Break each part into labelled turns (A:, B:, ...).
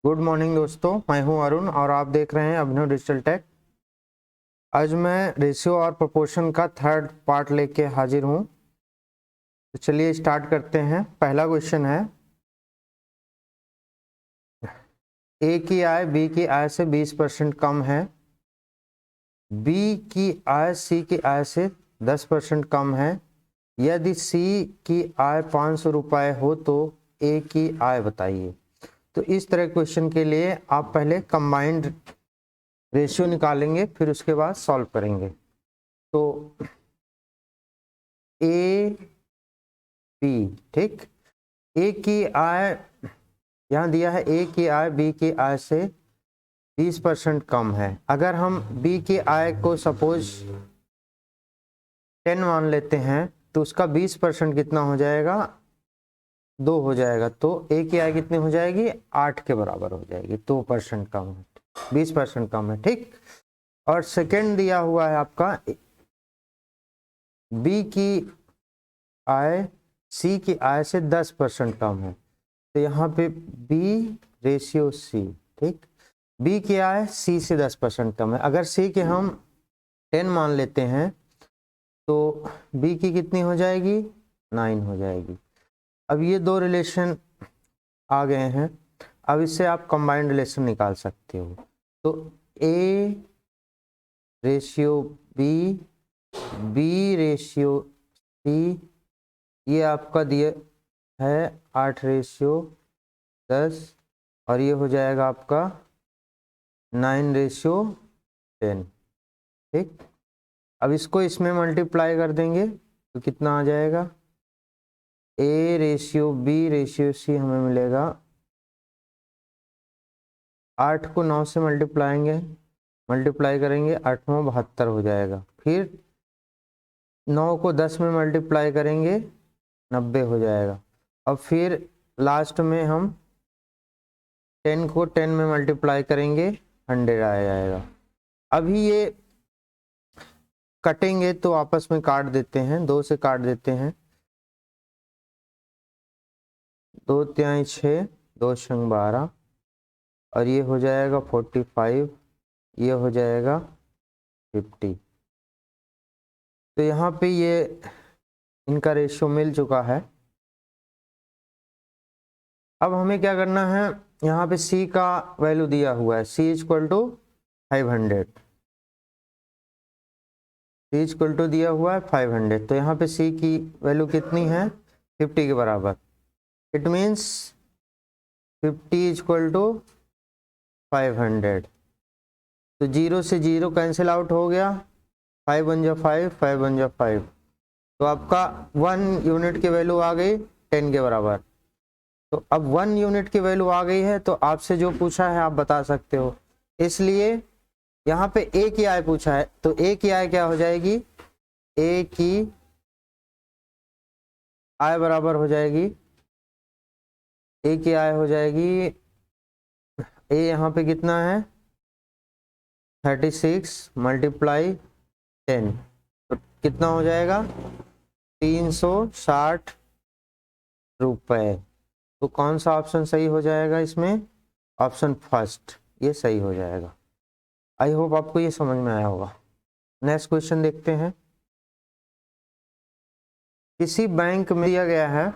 A: Good morning दोस्तों, मैं हूं अरुण और आप देख रहे हैं अभिनव डिजिटल टेक। आज मैं रेशियो और प्रोपोर्शन का थर्ड पार्ट लेके हाजिर हूं। तो चलिए स्टार्ट करते हैं। पहला क्वेश्चन है, ए की आय बी की आय से 20% कम है, बी की आय सी की आय से 10% कम है। यदि सी की आय 500 रुपये हो तो ए की आय बताइए। तो इस तरह क्वेश्चन के लिए आप पहले कंबाइंड रेशियो निकालेंगे, फिर उसके बाद सॉल्व करेंगे। तो ए बी, ठीक, ए की आय यहाँ दिया है, ए की आय बी की आय से 20% कम है। अगर हम बी की आय को सपोज 10 मान लेते हैं तो उसका 20% कितना हो जाएगा, 2 हो जाएगा। तो ए की आय कितनी हो जाएगी, 8 के बराबर हो जाएगी। 2% कम है, 20% कम है, ठीक। और सेकेंड दिया हुआ है आपका, बी की आय सी की आय से 10% कम है। तो यहाँ पे बी रेशियो सी, ठीक। बी की आय सी से 10% कम है। अगर सी के हम 10 मान लेते हैं तो बी की कितनी हो जाएगी, 9 हो जाएगी। अब ये दो रिलेशन आ गए हैं। अब इससे आप कंबाइंड रिलेशन निकाल सकते हो। तो A ratio B, B ratio C, ये आपका दिया है 8/10, और ये हो जाएगा आपका 9/10, ठीक। अब इसको इसमें मल्टीप्लाई कर देंगे तो कितना आ जाएगा, A ratio B ratio C हमें मिलेगा, 8 को 9 से मल्टीप्लाई करेंगे, 8 72 हो जाएगा। फिर 9 को 10 में मल्टीप्लाई करेंगे, 90 हो जाएगा। अब फिर लास्ट में हम 10 को 10 में मल्टीप्लाई करेंगे, 100 आ जाएगा। अभी ये कटेंगे तो आपस में काट देते हैं, 2 से काट देते हैं। 2 तिहाई 6, 2 छंग 12, और ये हो जाएगा 45, ये हो जाएगा 50। तो यहाँ पे ये इनका रेशियो मिल चुका है। अब हमें क्या करना है, यहाँ पे C का वैल्यू दिया हुआ है, C equal to 500, C equal to दिया हुआ है 500। तो यहाँ पे C की वैल्यू कितनी है, 50 के बराबर। It means 50 equal to 500। तो 0 से 0 कैंसिल आउट हो गया, 5 बन जा 5, 5 बन जा 5। तो आपका 1 यूनिट की वैल्यू आ गई 10 के बराबर। तो अब 1 यूनिट की वैल्यू आ गई है तो आपसे जो पूछा है आप बता सकते हो। इसलिए यहाँ पे ए की आय पूछा है, तो ए की आय क्या हो जाएगी, ए की आय बराबर हो जाएगी, ए की आय हो जाएगी, ए यहाँ पे कितना है 36 मल्टीप्लाई 10, तो कितना हो जाएगा 360 रुपये। तो कौन सा ऑप्शन सही हो जाएगा इसमें, ऑप्शन फर्स्ट, ये सही हो जाएगा। आई होप आपको ये समझ में आया होगा। नेक्स्ट क्वेश्चन देखते हैं। किसी बैंक में दिया गया है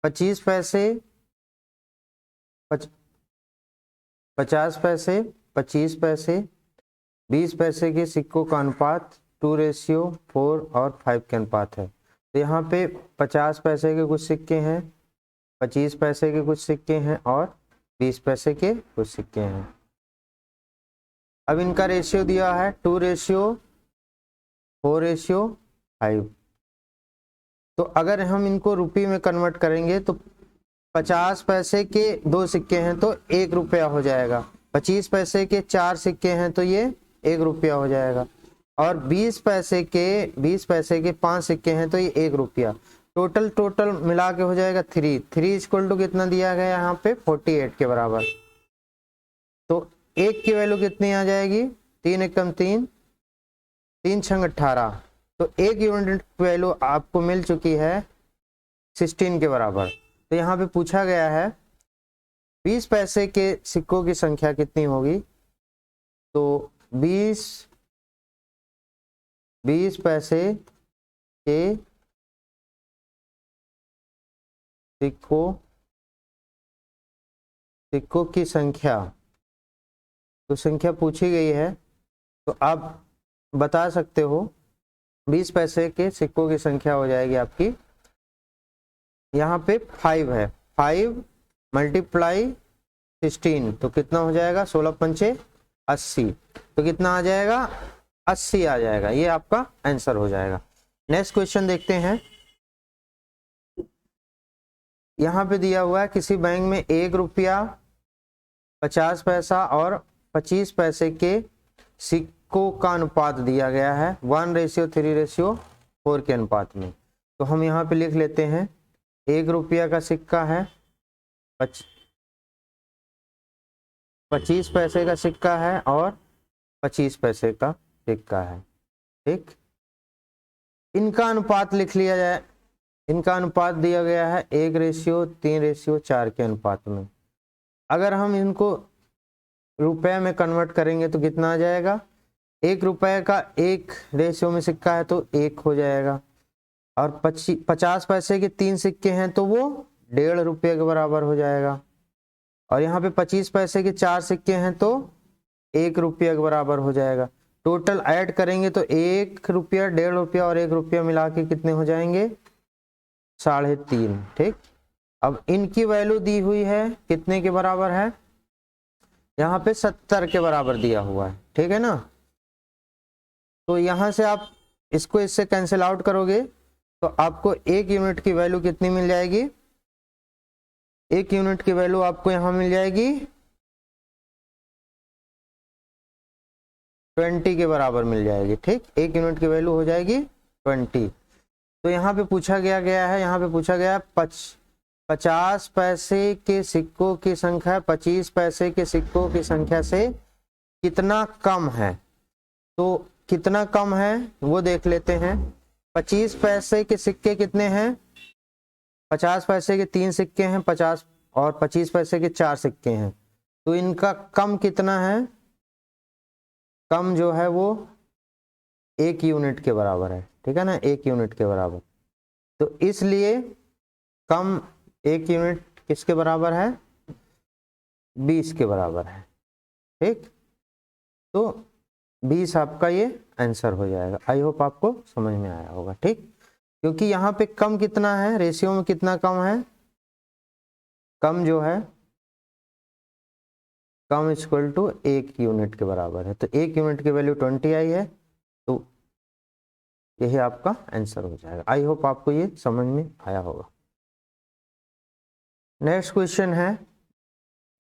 A: 25 पैसे, 50 पैसे, 25 पैसे, 20 पैसे के सिक्कों का अनुपात 2:4 और 5 के अनुपात है। तो यहाँ पे 50 पैसे के कुछ सिक्के हैं, 25 पैसे के कुछ सिक्के हैं और 20 पैसे के कुछ सिक्के हैं। अब इनका रेशियो दिया है 2:4:5। तो अगर हम इनको रुपये में कन्वर्ट करेंगे तो 50 पैसे के 2 सिक्के हैं तो 1 रुपया हो जाएगा, 25 पैसे के 4 सिक्के हैं तो ये 1 रुपया हो जाएगा, और 20 पैसे के 5 सिक्के हैं तो ये 1 रुपया। टोटल मिला के हो जाएगा 3 इक्वल टू कितना दिया गया यहाँ पे 48 के बराबर। तो 1 की वैल्यू कितनी आ जाएगी, 3 एकम 3, 3 छंग 18। तो 1 यूनिट वैल्यू आपको मिल चुकी है 16 के बराबर। तो यहाँ पे पूछा गया है 20 पैसे के सिक्कों की संख्या कितनी होगी? तो 20 पैसे के सिक्कों की संख्या, तो संख्या पूछी गई है तो आप बता सकते हो 20 पैसे के सिक्कों की संख्या हो जाएगी आपकी, यहाँ पे 5 है, 5 × 16 तो कितना हो जाएगा? 16 पंचे 80, तो कितना आ जाएगा? 80 आ जाएगा। ये आपका आंसर हो जाएगा। नेक्स्ट क्वेश्चन देखते हैं। यहाँ पे दिया हुआ है किसी बैंक में 1 रुपया 50 पैसा और 25 पैसे के सिक्कों का अनुपात दिया गया है 1:3:4 के अनुपात में। तो हम यहाँ पे लिख लेते हैं 1 रुपया का सिक्का है, 25 पैसे का सिक्का है और 25 पैसे का सिक्का है। ठीक, इनका अनुपात लिख लिया जाए। इनका अनुपात दिया गया है 1:3:4 के अनुपात में। अगर हम इनको रुपए में कन्वर्ट करेंगे तो कितना आ जाएगा? 1 रुपए का 1 रेशियो में सिक्का है तो 1 हो जाएगा, और 50 पैसे के 3 सिक्के हैं तो वो 1.5 रुपये के बराबर हो जाएगा, और यहाँ पे 25 पैसे के 4 सिक्के हैं तो 1 रुपया के बराबर हो जाएगा। टोटल ऐड करेंगे तो 1 रुपया, 1.5 रुपया और 1 रुपया मिला के कितने हो जाएंगे? 3.5। ठीक, अब इनकी वैल्यू दी हुई है कितने के बराबर है? यहाँ पे 70 के बराबर दिया हुआ है। ठीक है ना, तो यहाँ से आप इसको इससे कैंसिल आउट करोगे तो आपको 1 यूनिट की वैल्यू कितनी मिल जाएगी? 1 यूनिट की वैल्यू आपको यहाँ मिल जाएगी 20 के बराबर मिल जाएगी। ठीक, 1 यूनिट की वैल्यू हो जाएगी 20। तो यहाँ पे पूछा गया है, यहाँ पे पूछा गया है 50 पैसे के सिक्कों की संख्या 25 पैसे के सिक्कों की संख्या से कितना कम है। तो कितना कम है वो देख लेते हैं। 25 पैसे के सिक्के कितने हैं? 50 पैसे के 3 सिक्के हैं, 50 और 25 पैसे के 4 सिक्के हैं, तो इनका कम कितना है? कम जो है वो 1 यूनिट के बराबर है। ठीक है ना, 1 यूनिट के बराबर। तो इसलिए कम 1 यूनिट किसके बराबर है? 20 के बराबर है। ठीक, तो 20 आपका ये आंसर हो जाएगा। आई होप आपको समझ में आया होगा। ठीक, क्योंकि यहाँ पे कम कितना है, रेशियो में कितना कम है? कम जो है कम इक्वल टू 1 यूनिट के बराबर है। तो 1 यूनिट की वैल्यू 20 आई है, तो यही आपका आंसर हो जाएगा। आई होप आपको ये समझ में आया होगा। नेक्स्ट क्वेश्चन है,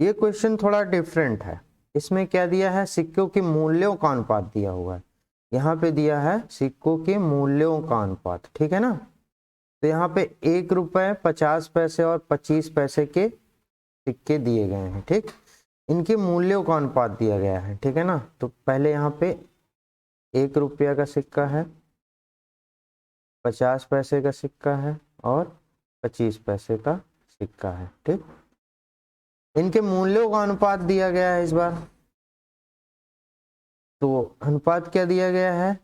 A: ये क्वेश्चन थोड़ा डिफरेंट है। इसमें क्या दिया है? सिक्कों के मूल्यों का अनुपात दिया हुआ है। यहाँ पे दिया है सिक्कों के मूल्यों का अनुपात। ठीक है ना, तो यहाँ पे 1 रुपये 50 पैसे और 25 पैसे के सिक्के दिए गए हैं। ठीक, इनके मूल्यों का अनुपात दिया गया है। ठीक है ना, तो पहले यहाँ पे 1 रुपया का सिक्का है, 50 पैसे का सिक्का है और 25 पैसे का सिक्का है। ठीक, इनके मूल्यों का अनुपात दिया गया है इस बार। तो अनुपात क्या दिया गया है?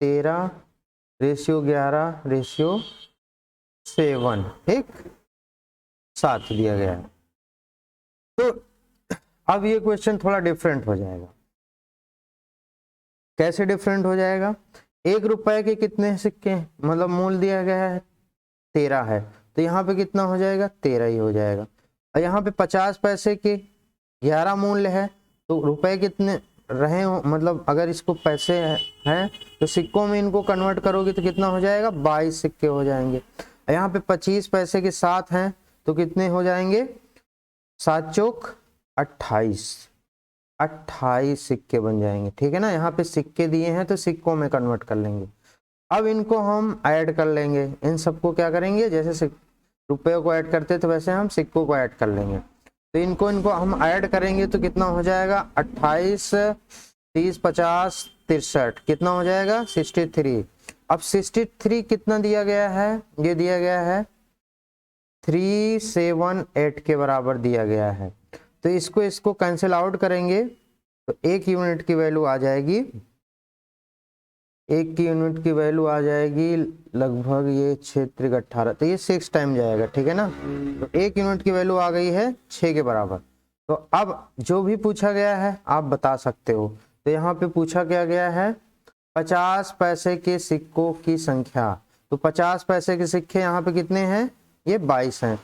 A: 13:11:7। ठीक, 7 दिया गया है। तो अब ये क्वेश्चन थोड़ा डिफरेंट हो जाएगा। कैसे डिफरेंट हो जाएगा? 1 रुपए के कितने सिक्के, मतलब मूल्य दिया गया है 13 है, तो यहाँ पे कितना हो जाएगा? 13 ही हो जाएगा। और यहाँ पे 50 पैसे के 11 मूल्य है, तो रुपए कितने रहे हो, मतलब अगर इसको पैसे हैं तो सिक्कों में इनको कन्वर्ट करोगे तो कितना हो जाएगा? 22 सिक्के हो जाएंगे। यहाँ पे 25 पैसे के 7 हैं तो कितने हो जाएंगे? 7 चौक 28 सिक्के बन जाएंगे। ठीक है ना, यहाँ पे सिक्के दिए हैं तो सिक्कों में कन्वर्ट कर लेंगे। अब इनको हम ऐड कर लेंगे। इन सबको क्या करेंगे? जैसे रुपयों को ऐड करते तो वैसे हम सिक्कों को ऐड कर लेंगे। तो इनको हम ऐड करेंगे तो कितना हो जाएगा? 28, 30, 50, 63 कितना हो जाएगा? 63। अब 63 कितना दिया गया है? ये दिया गया है 378 के बराबर दिया गया है। तो इसको इसको कैंसिल आउट करेंगे तो 1 यूनिट की वैल्यू आ जाएगी, 1 की यूनिट की वैल्यू आ जाएगी लगभग ये 6 त्रिक 18, तो ये 6 टाइम जाएगा, ठीक है ना। तो 1 यूनिट की वैल्यू आ गई है 6 के बराबर। तो अब जो भी पूछा गया है आप बता सकते हो। तो यहाँ पे पूछा क्या गया है 50 पैसे के सिक्कों की संख्या। तो 50 पैसे के सिक्के यहाँ पे कितने हैं, ये 22 हैं।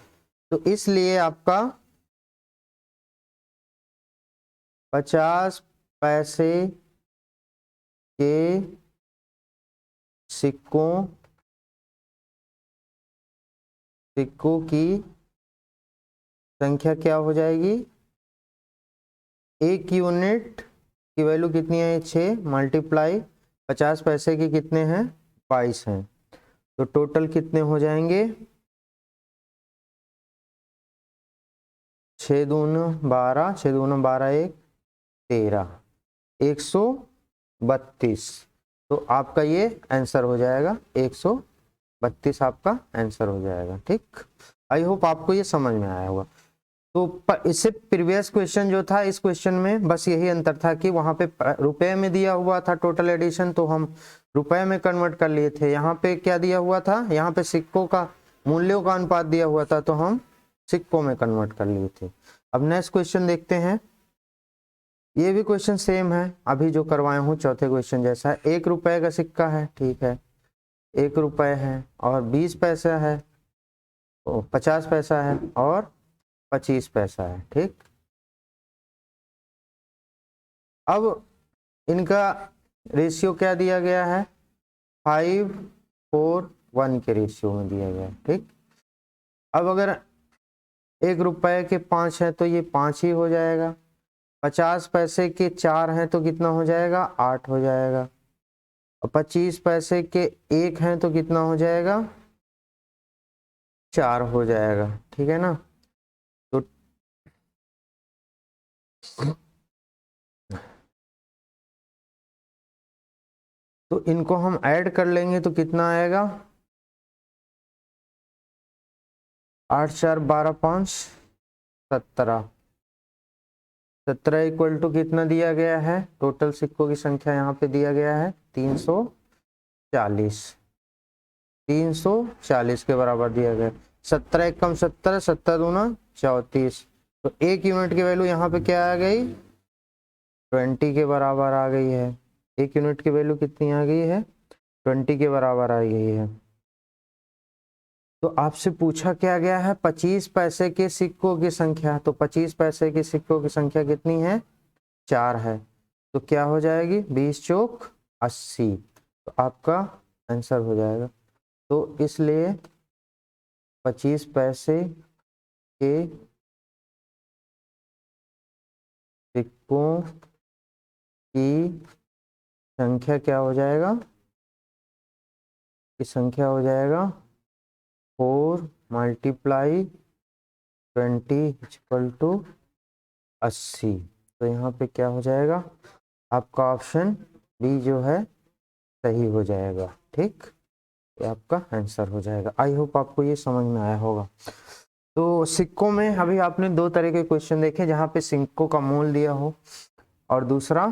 A: तो इसलिए आपका 50 पैसे के सिक्कों की संख्या क्या हो जाएगी, 1 यूनिट की वैल्यू कितनी है 6 मल्टीप्लाई 50 पैसे की कितने हैं 22 हैं। तो टोटल कितने हो जाएंगे 6 दूना 12, 6 दूना 12 1 13, 132। तो आपका ये आंसर हो जाएगा 132, आपका आंसर हो जाएगा। ठीक, आई होप आपको ये समझ में आया होगा। तो इससे प्रीवियस क्वेश्चन जो था, इस क्वेश्चन में बस यही अंतर था कि वहां पे रुपए में दिया हुआ था टोटल एडिशन, तो हम रुपए में कन्वर्ट कर लिए थे। यहाँ पे क्या दिया हुआ था, यहाँ पे सिक्कों का मूल्यों का अनुपात दिया हुआ था, तो हम सिक्कों में कन्वर्ट कर लिए थे। अब नेक्स्ट क्वेश्चन देखते हैं। ये भी क्वेश्चन सेम है अभी जो करवाया हूँ, चौथे क्वेश्चन जैसा है। 1 रुपए का सिक्का है, ठीक है, 1 रुपए है और 20 पैसा है, 50 पैसा है और 25 पैसा है। ठीक, अब इनका रेशियो क्या दिया गया है 5:1 के रेशियो में दिया गया है। ठीक, अब अगर 1 रुपए के 5 है तो ये 5 ही हो जाएगा, 50 पैसे के 4 हैं तो कितना हो जाएगा 8 हो जाएगा, और 25 पैसे के 1 हैं तो कितना हो जाएगा 4 हो जाएगा। ठीक है ना। तो इनको हम ऐड कर लेंगे तो कितना आएगा 8 4 12 5 17, 17 इक्वल टू कितना दिया गया है, टोटल सिक्कों की संख्या यहाँ पे दिया गया है 340, 340 के बराबर दिया गया। 17 एकम 70, 70 दूना 34। तो 1 यूनिट की वैल्यू यहाँ पे क्या आ गई 20 के बराबर आ गई है। 1 यूनिट की वैल्यू कितनी आ गई है 20 के बराबर आ गई है। तो आपसे पूछा क्या गया है 25 पैसे के सिक्कों की संख्या। तो 25 पैसे के सिक्कों की संख्या कितनी है 4 है, तो क्या हो जाएगी 20 चौक 80, तो आपका आंसर हो जाएगा। तो इसलिए 25 पैसे के सिक्कों की संख्या क्या हो जाएगा, की संख्या हो जाएगा 4 मल्टीप्लाई 20 इक्वल टू 80। तो यहाँ पे क्या हो जाएगा आपका ऑप्शन बी जो है सही हो जाएगा। ठीक, ये आपका आंसर हो जाएगा। आई होप आपको ये समझ में आया होगा। तो सिक्कों में अभी आपने 2 तरह के क्वेश्चन देखे, जहाँ पे सिक्कों का मूल दिया हो और दूसरा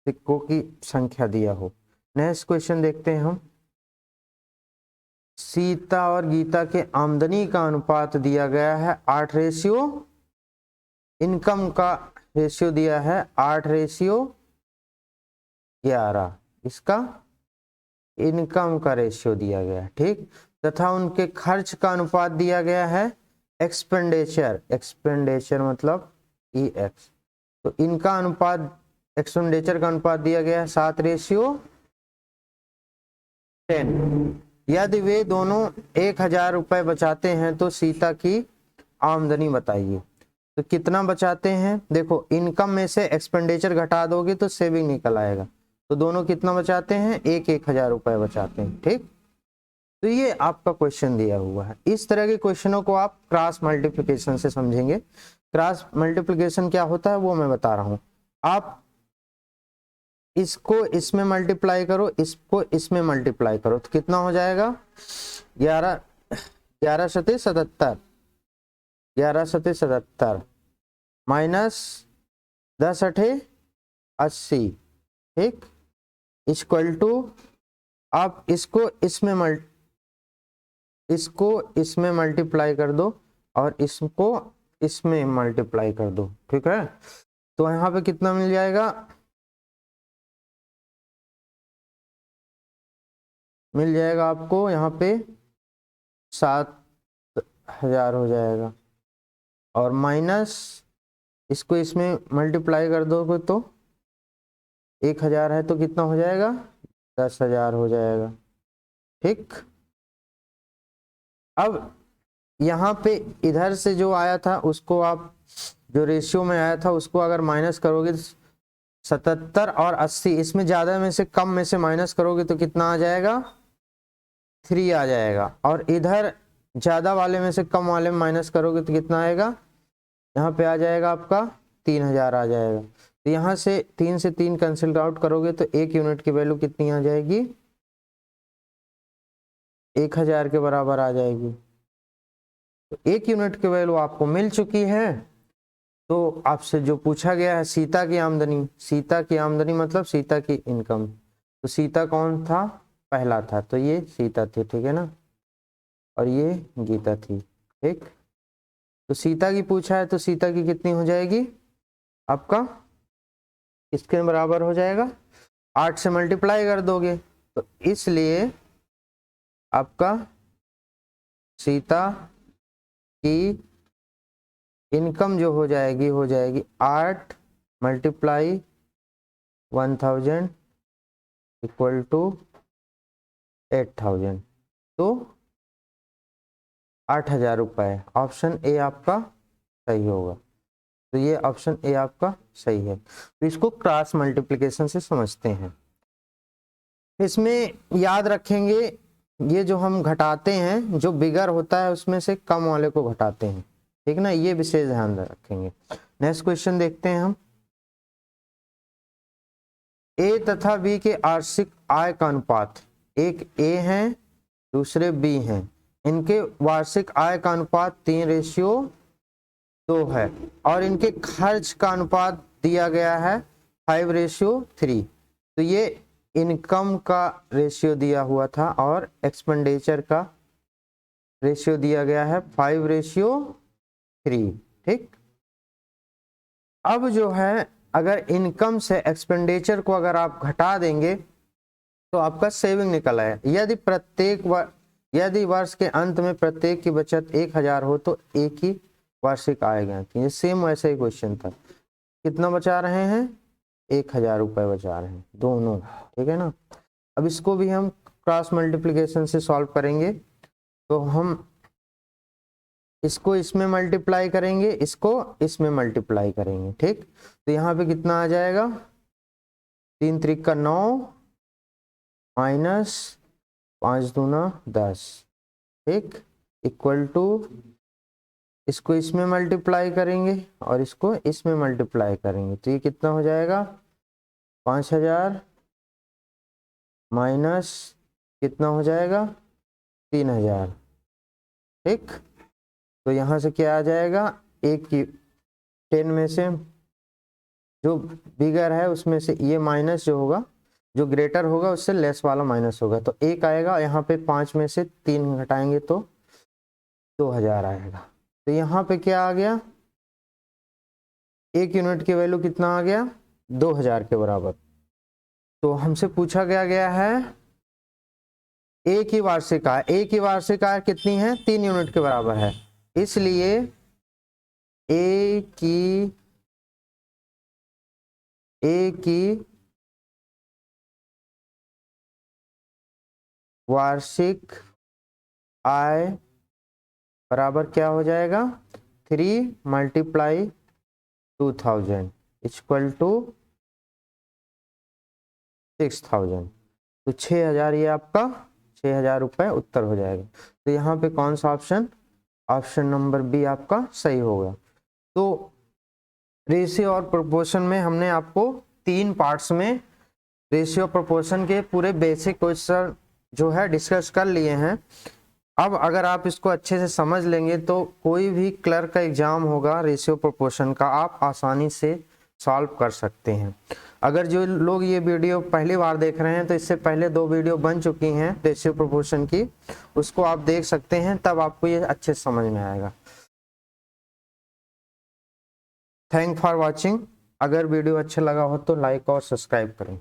A: सिक्कों की संख्या दिया हो। नेक्स्ट क्वेश्चन देखते हैं हम। सीता और गीता के आमदनी का अनुपात दिया गया है 8:, इनकम का रेशियो दिया है 8:11, इसका इनकम का रेशियो दिया गया है। ठीक, तथा उनके खर्च का अनुपात दिया गया है एक्सपेंडिचर, एक्सपेंडिचर मतलब EX। तो इनका अनुपात एक्सपेंडिचर का अनुपात दिया गया है 7:10। यदि वे दोनों 1000 रुपए बचाते हैं तो सीता की आमदनी बताइए। तो कितना बचाते हैं, देखो इनकम में से एक्सपेंडिचर घटा दोगे तो सेविंग निकल आएगा। तो दोनों कितना बचाते हैं 1,000 रुपए बचाते हैं। ठीक, तो ये आपका क्वेश्चन दिया हुआ है। इस तरह के क्वेश्चनों को आप क्रॉस मल्टीप्लिकेशन से समझेंगे। क्रॉस मल्टीप्लिकेशन क्या होता है वो मैं बता रहा हूं। आप इसको इसमें मल्टीप्लाई करो, इसको इसमें मल्टीप्लाई करो, तो कितना हो जाएगा 11 11 सते 77, 11 सते 77 माइनस 10 अठे 80, ठीक, इक्वल टू, आप इसको इसमें मल्टीप्लाई कर दो और इसको इसमें मल्टीप्लाई कर दो, ठीक है। तो यहाँ पे कितना मिल जाएगा, मिल जाएगा आपको यहाँ पे 7,000 हो जाएगा, और माइनस इसको इसमें मल्टीप्लाई कर दोगे तो 1,000 है तो कितना हो जाएगा, 10,000 हो जाएगा, ठीक। अब यहाँ पे इधर से जो आया था उसको आप, जो रेशियो में आया था उसको अगर माइनस करोगे 77 और 80, इसमें ज्यादा में से कम में से माइनस करोगे तो कितना आ जाएगा, 3 आ जाएगा, और इधर ज्यादा वाले में से कम वाले में माइनस करोगे तो कितना आएगा, यहाँ पे आ जाएगा आपका 3,000 आ जाएगा। तो यहाँ से 3 से 3 कैंसिल आउट करोगे तो 1 यूनिट की वैल्यू कितनी आ जाएगी, 1,000 के बराबर आ जाएगी। तो 1 यूनिट की वैल्यू आपको मिल चुकी है। तो आपसे जो पूछा गया है सीता की आमदनी, सीता की आमदनी मतलब सीता की इनकम, तो सीता कौन था, पहला था, तो ये सीता थी, ठीक है ना, और ये गीता थी, ठीक। तो सीता की पूछा है तो सीता की कितनी हो जाएगी, आपका किसके बराबर हो जाएगा, 8 से मल्टीप्लाई कर दोगे, तो इसलिए आपका सीता की इनकम जो हो जाएगी 8 मल्टीप्लाई 1000 इक्वल टू 8,000, तो 8,000 रुपये। ऑप्शन ए आपका सही होगा। तो ये ऑप्शन ए आपका सही है। तो इसको क्रॉस मल्टीप्लिकेशन से समझते हैं। इसमें याद रखेंगे, ये जो हम घटाते हैं, जो बिगर होता है उसमें से कम वाले को घटाते हैं, ठीक ना, ये विशेष ध्यान रखेंगे। नेक्स्ट क्वेश्चन देखते हैं हम। ए तथा बी के वार्षिक आय का अनुपात, एक ए है दूसरे बी हैं, इनके वार्षिक आय का अनुपात 3:2 है, और इनके खर्च का अनुपात दिया गया है 5:3। तो ये इनकम का रेशियो दिया हुआ था और एक्सपेंडिचर का रेशियो दिया गया है 5:3, ठीक। अब जो है, अगर इनकम से एक्सपेंडिचर को अगर आप घटा देंगे तो आपका सेविंग निकल आए। यदि वर्ष के अंत में प्रत्येक की बचत 1,000 हो तो एक ही वार्षिक आय ज्ञात। ये सेम वैसा ही क्वेश्चन था। कितना बचा रहे हैं, 1,000 रुपए बचा रहे हैं दोनों, ठीक है ना। अब इसको भी हम क्रॉस मल्टीप्लिकेशन से सॉल्व करेंगे। तो हम इसको इसमें मल्टीप्लाई करेंगे, इसको इसमें मल्टीप्लाई करेंगे, ठीक। तो यहाँ पे कितना आ जाएगा, 3 त्रिक का 9 माइनस 5 दूना 10, ठीक, इक्वल टू, इसको इसमें मल्टीप्लाई करेंगे और इसको इसमें मल्टीप्लाई करेंगे, तो ये कितना हो जाएगा, 5,000 माइनस कितना हो जाएगा, 3,000, ठीक। तो यहाँ से क्या आ जाएगा, एक की 10 में से जो बिगर है उसमें से ये माइनस जो होगा, जो ग्रेटर होगा उससे लेस वाला माइनस होगा, तो 1 आएगा। यहाँ पे 5 में से 3 घटाएंगे तो 2,000 आएगा। तो यहाँ पे क्या आ गया, 1 यूनिट की वैल्यू कितना आ गया, 2,000 के बराबर। तो हमसे पूछा गया है ए की वार्षिक आय, ए की वार्षिक आय कितनी है, 3 यूनिट के बराबर है, इसलिए ए की वार्षिक आय बराबर क्या हो जाएगा, 3 मल्टीप्लाई 2,000 इक्वल टू 6,000। तो 6,000 ये आपका 6,000 रुपये उत्तर हो जाएगा। तो यहाँ पे कौन सा ऑप्शन, ऑप्शन नंबर बी आपका सही होगा। तो रेशियो और प्रोपोर्शन में हमने आपको 3 पार्ट्स में रेशियो प्रोपोर्शन के पूरे बेसिक क्वेश्चन जो है डिस्कस कर लिए हैं। अब अगर आप इसको अच्छे से समझ लेंगे तो कोई भी क्लर्क का एग्जाम होगा रेशियो प्रोपोर्शन का आप आसानी से सॉल्व कर सकते हैं। अगर जो लोग ये वीडियो पहली बार देख रहे हैं तो इससे पहले 2 वीडियो बन चुकी हैं रेशियो प्रोपोर्शन की, उसको आप देख सकते हैं, तब आपको ये अच्छे से समझ में आएगा। Thank for watching. अगर वीडियो अच्छा लगा हो तो लाइक और सब्सक्राइब करें।